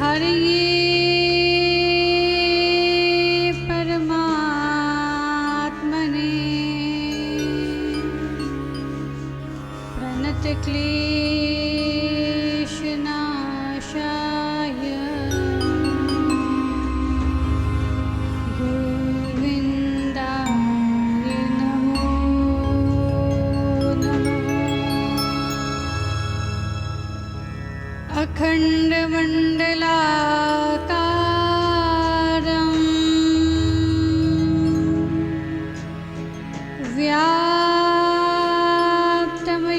हरिये परमात्मने प्रणतक्लेशनाशाय गोविन्दाय नमो नमः। अखण्डमण्डलाकारं व्याप्तं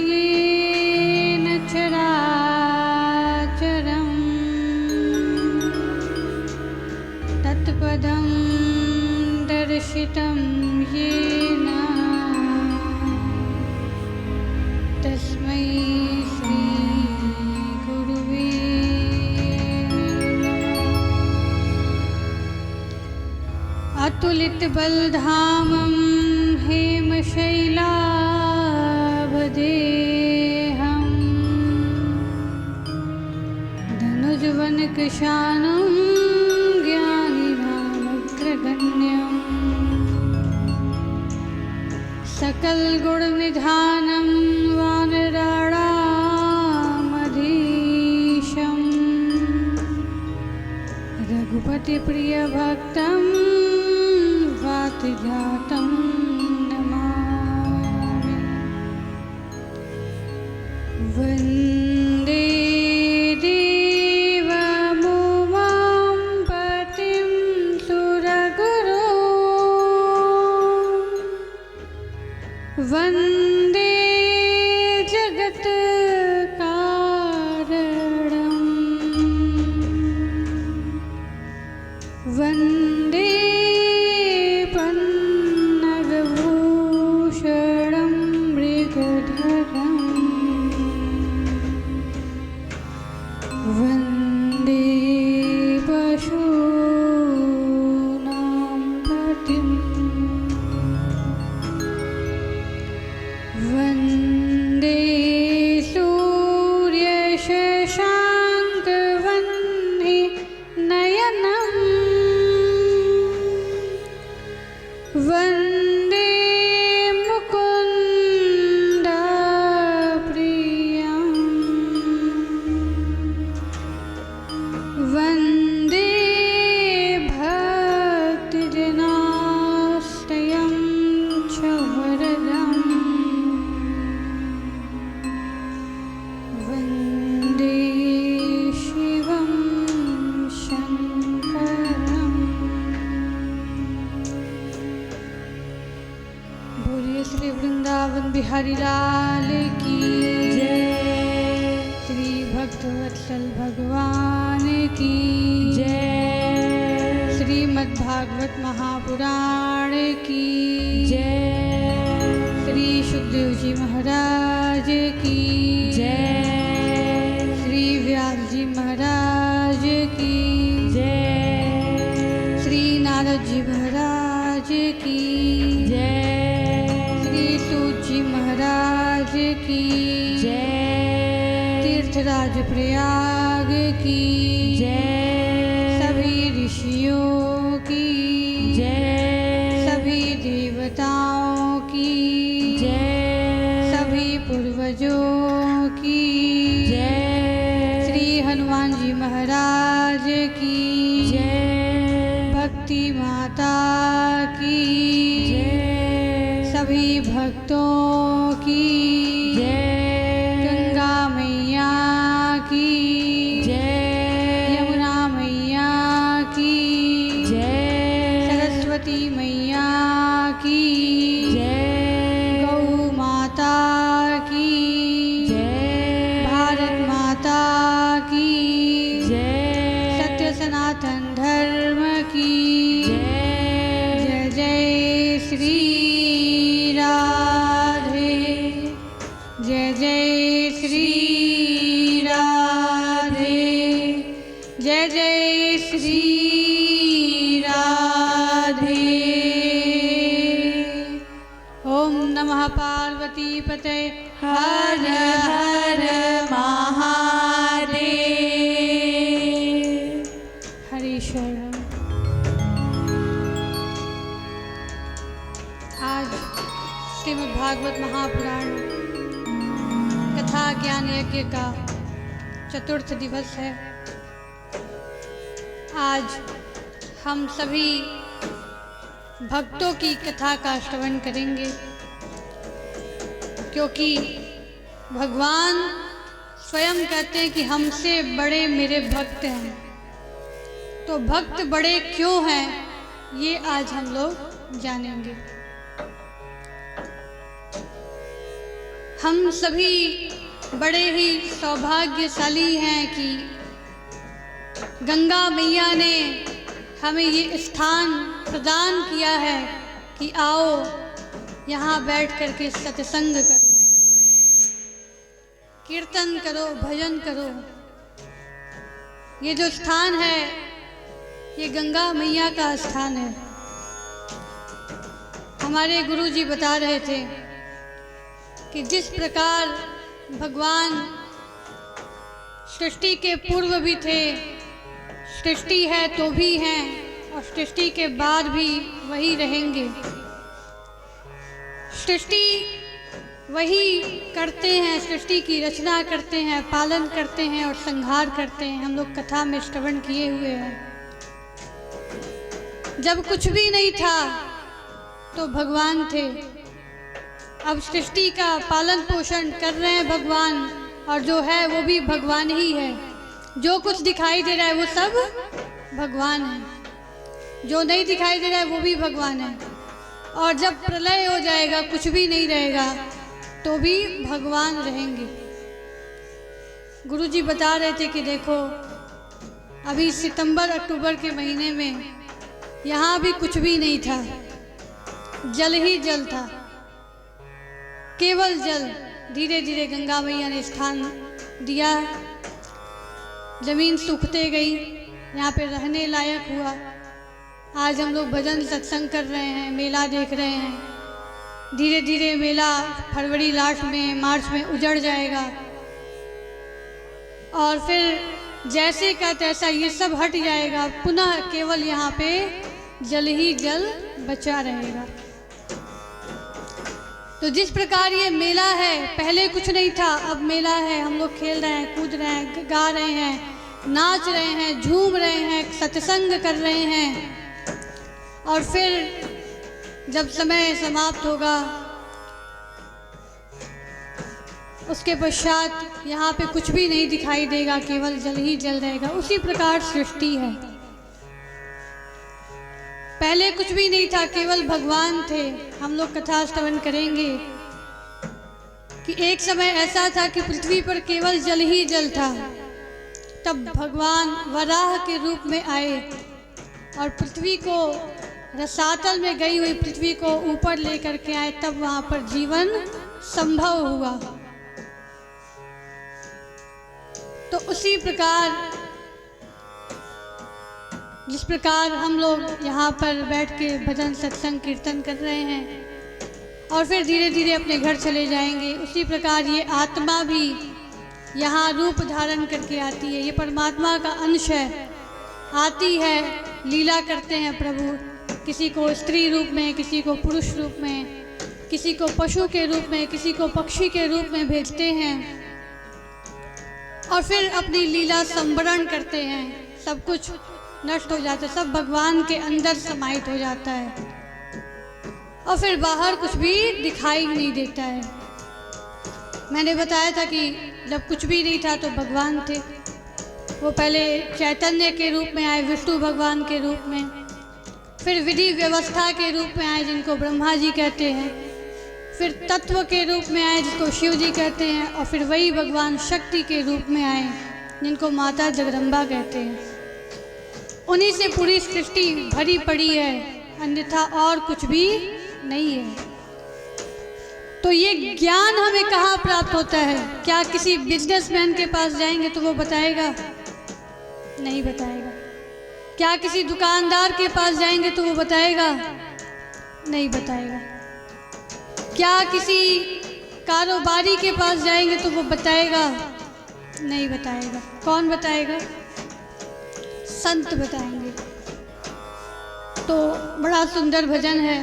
येन चराचरं तत्पदं दर्शितं येन तस्मै श्री गुरुवे नमः। अतुलितबलधामं हेमशैलावदेहं धनुजवनकृशानं ज्ञानिनामग्रगण्यं सकलगुणनिधानं वानराणामधीशं रघुपतिप्रियभक्तं वातजातं नमामि। वन्दे देवमुमां पतिं सुरगुरो वन्दे जगत्कारणं वन्दे पन्नगभूषणं मृगधरं वन्दे पशूनां पतिम् वन्दे सूर्यशशाङ्कवह्निनयनं वन्दे मुकुन्दप्रियं वन्दे भक्तजनाश्रयं च वरदम् वन्दे शिवं शङ्करम्। बोलिए श्री वृंदावन बिहारी लाल की जय। श्री भक्तवत्सल भगवान की जय। श्रीमद्भागवत महापुराण की जय। श्री सुखदेव जी महाराज की जय। श्री व्यास जी महाराज की जय। श्री नारद जी महाराज की जय। श्री सूत जी महाराज की जय। तीर्थराज प्रयाग की जय। सभी ऋषियों की जय। सभी देवताओं की जय। सभी पूर्वजों की जय। श्री हनुमान जी महाराज की जय। भक्ति माता की जय। सभी भक्तों की जय। गंगा मैया की जय। यमुना मैया की जय। सरस्वती मैया की जय। गौ माता की जय। भारत माता की जय। सत्य सनातन धर्म की जय। जय जय श्री राधे। जय जय श्री राधे। जय जय श्री राधे। ओम नमः पार्वती पते हर हर महादेव। भागवत महापुराण कथा ज्ञान यज्ञ का चतुर्थ दिवस है। आज हम सभी भक्तों की कथा का श्रवण करेंगे, क्योंकि भगवान स्वयं कहते हैं कि हमसे बड़े मेरे भक्त हैं। तो भक्त बड़े क्यों हैं, ये आज हम लोग जानेंगे। हम सभी बड़े ही सौभाग्यशाली हैं कि गंगा मैया ने हमें ये स्थान प्रदान किया है कि आओ यहाँ बैठ कर के सत्संग करो, कीर्तन करो, भजन करो। ये जो स्थान है ये गंगा मैया का स्थान है। हमारे गुरु जी बता रहे थे कि जिस प्रकार भगवान सृष्टि के पूर्व भी थे, सृष्टि है तो भी हैं और सृष्टि के बाद भी वही रहेंगे। सृष्टि वही करते हैं, सृष्टि की रचना करते हैं, पालन करते हैं और संहार करते हैं। हम लोग कथा में श्रवण किए हुए हैं। जब कुछ भी नहीं था तो भगवान थे। अब सृष्टि का पालन पोषण कर रहे हैं भगवान, और जो है वो भी भगवान ही है। जो कुछ दिखाई दे रहा है वो सब भगवान है, जो नहीं दिखाई दे रहा है वो भी भगवान है। और जब प्रलय हो जाएगा, कुछ भी नहीं रहेगा, तो भी भगवान रहेंगे। गुरुजी बता रहे थे कि देखो अभी सितंबर अक्टूबर के महीने में यहाँ भी कुछ भी नहीं था, जल ही जल था, केवल जल। धीरे धीरे गंगा मैया ने स्थान दिया, जमीन सूखते गई, यहाँ पे रहने लायक हुआ। आज हम लोग भजन सत्संग कर रहे हैं, मेला देख रहे हैं। धीरे धीरे मेला फरवरी लास्ट में, मार्च में उजड़ जाएगा और फिर जैसे का तैसा ये सब हट जाएगा। पुनः केवल यहाँ पे जल ही जल बचा रहेगा। तो जिस प्रकार ये मेला है, पहले कुछ नहीं था, अब मेला है। हम लोग खेल रहे हैं, कूद रहे हैं, गा रहे हैं, नाच रहे हैं, झूम रहे हैं, सत्संग कर रहे हैं। और फिर जब समय समाप्त होगा उसके पश्चात यहाँ पे कुछ भी नहीं दिखाई देगा, केवल जल ही जल रहेगा। उसी प्रकार सृष्टि है। पहले कुछ भी नहीं था, केवल भगवान थे। हम लोग कथा श्रवण करेंगे कि एक समय ऐसा था कि पृथ्वी पर केवल जल ही जल था। तब भगवान वराह के रूप में आए और पृथ्वी को, रसातल में गई हुई पृथ्वी को ऊपर लेकर के आए। तब वहाँ पर जीवन संभव हुआ। तो उसी प्रकार जिस प्रकार हम लोग यहाँ पर बैठ के भजन सत्संग कीर्तन कर रहे हैं और फिर धीरे धीरे अपने घर चले जाएंगे, उसी प्रकार ये आत्मा भी यहाँ रूप धारण करके आती है। ये परमात्मा का अंश है, आती है, लीला करते हैं प्रभु। किसी को स्त्री रूप में, किसी को पुरुष रूप में, किसी को पशु के रूप में, किसी को पक्षी के रूप में भेजते हैं और फिर अपनी लीला संवरण करते हैं। सब कुछ नष्ट हो जाता है, सब भगवान के अंदर समाहित हो जाता है और फिर बाहर कुछ भी दिखाई नहीं देता है। मैंने बताया था कि जब कुछ भी नहीं था तो भगवान थे। वो पहले चैतन्य के रूप में आए, विष्णु भगवान के रूप में, फिर विधि व्यवस्था के रूप में आए जिनको ब्रह्मा जी कहते हैं, फिर तत्व के रूप में आए जिसको शिव जी कहते हैं, और फिर वही भगवान शक्ति के रूप में आए जिनको माता जगदम्बा कहते हैं। उन्हीं से पूरी सृष्टि भरी पड़ी है, अन्यथा और कुछ भी नहीं है। तो ये ज्ञान हमें कहाँ प्राप्त होता है? क्या किसी बिजनेसमैन के पास जाएंगे तो वो बताएगा? नहीं बताएगा। क्या किसी दुकानदार के पास जाएंगे तो वो बताएगा? नहीं बताएगा। क्या किसी कारोबारी के पास जाएंगे तो वो बताएगा? नहीं बताएगा। कौन बताएगा? संत बताएंगे। तो बड़ा सुंदर भजन है।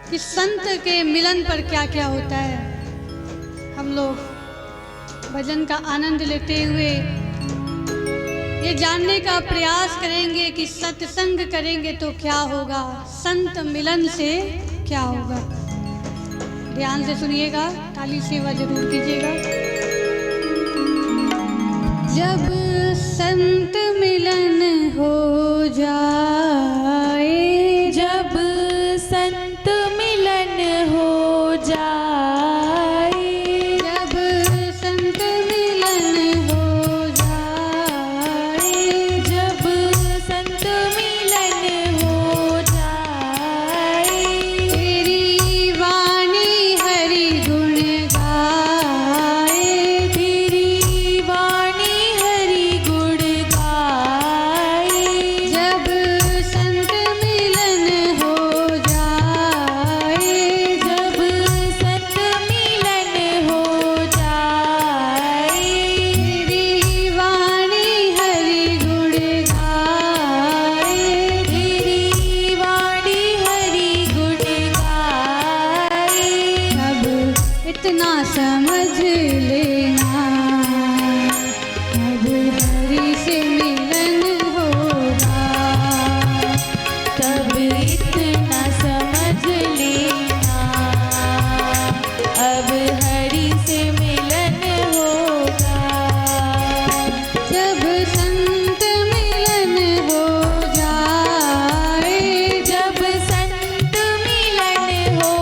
कि संत के मिलन पर क्या क्या होता है। हम लोग भजन का आनंद लेते हुए ये जानने का प्रयास करेंगे कि सत्संग करेंगे तो क्या होगा, संत मिलन से क्या होगा। ध्यान से सुनिएगा, ताली सेवा जरूर कीजिएगा। जब संत मिलन हो जाए, जब संत मिलन हो जाए, जब संत मिलन हो जाए, जब संत मिलन हो जाए, तेरी वाणी हरि गुण गाए, तेरी वाणी हरि गुण गाए, जब संत मिलन हो जाए, जब संत मिलन हो जाए, तेरी वाणी हरि गुण गाए, तेरी वाणी हरि गुण गाए, अब इतना समझ लेना, अब हरि से मिलन होगा, तब इतना समझ लेना, अब हरि से मिलन होगा। जब संत मिलन हो जाए, जब संत मिलन हो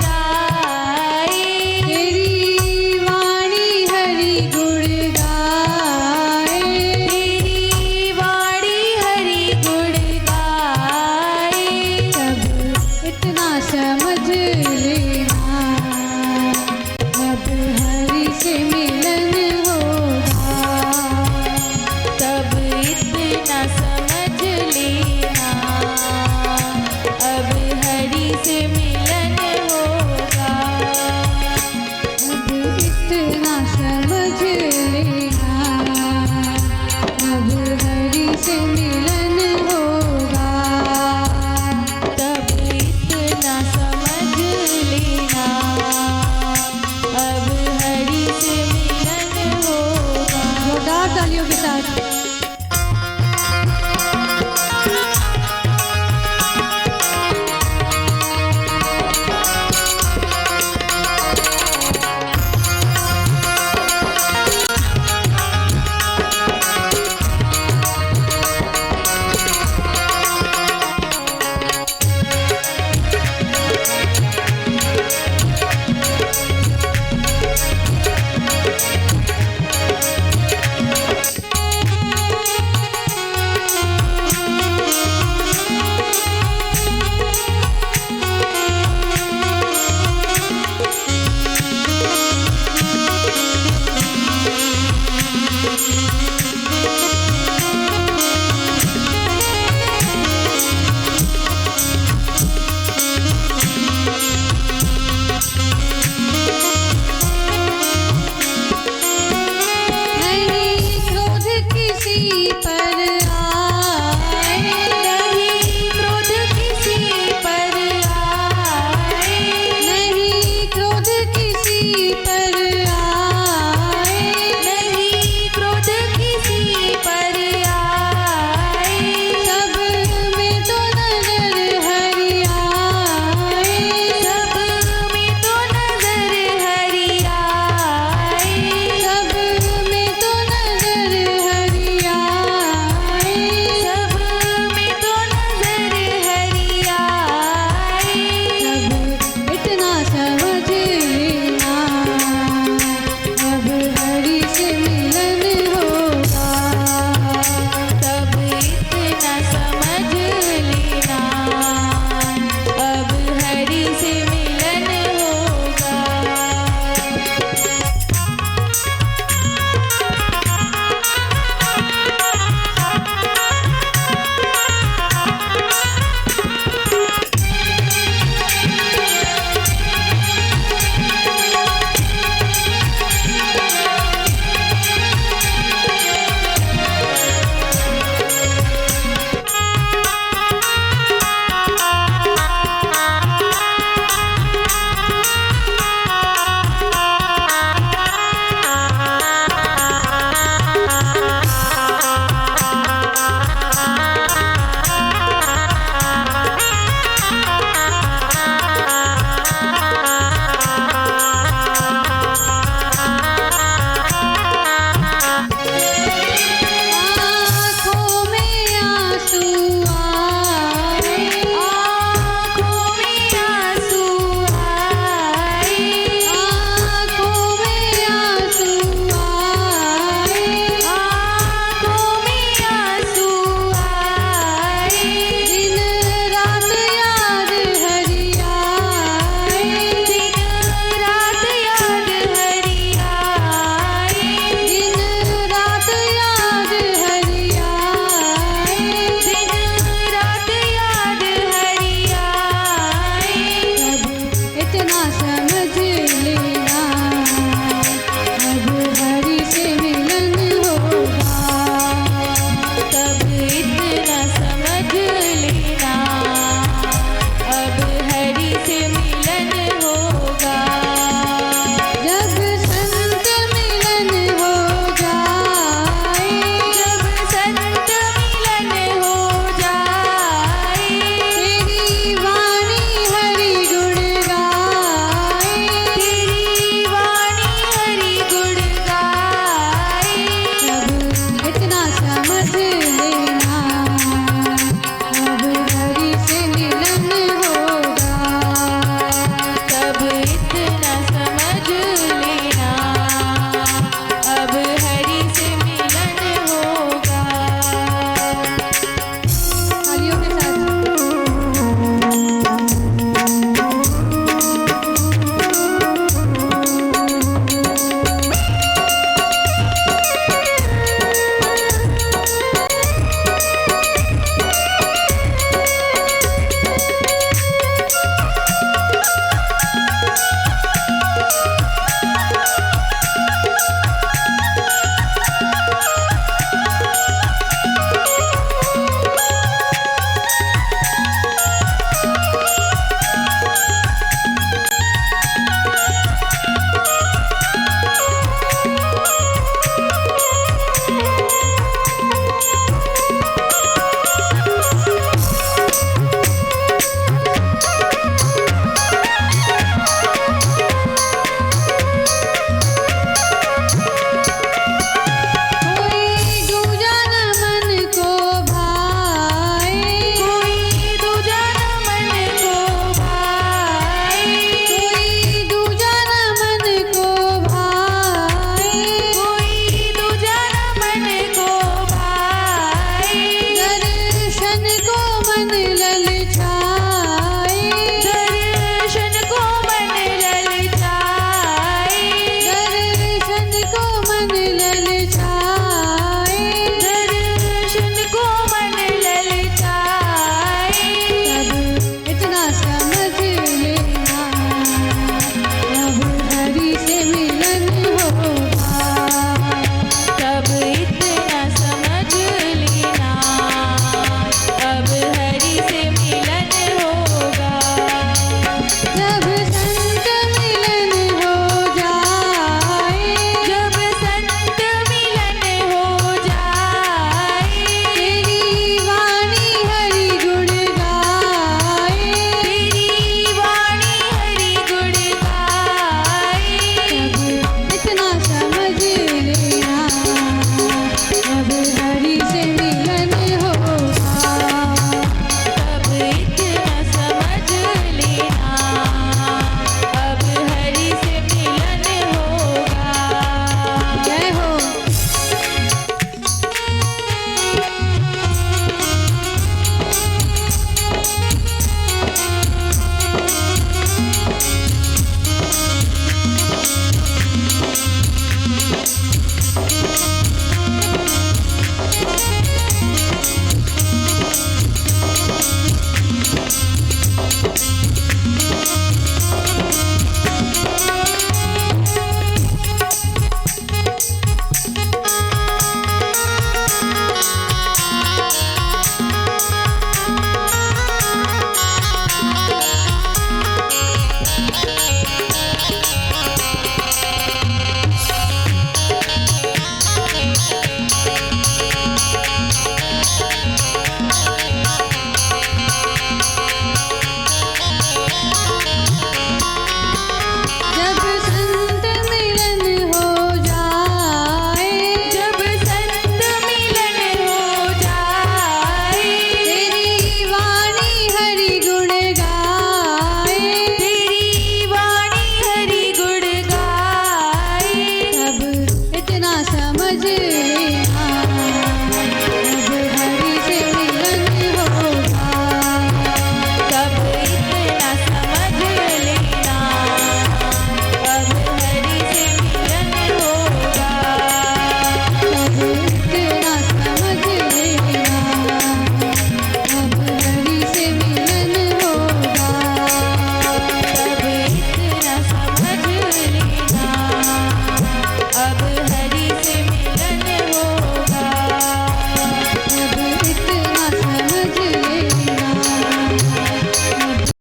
जाए, तेरी वाणी हरि गुण गाए, तेरी वाणी हरि गुण गाए, तब इतना समझ लेना, अब हरि से मिलन होगा, तब इतना समझ लेना, अब हरि से मिलन होगा। अब इतना समझ लेना, अब हरि से मिलन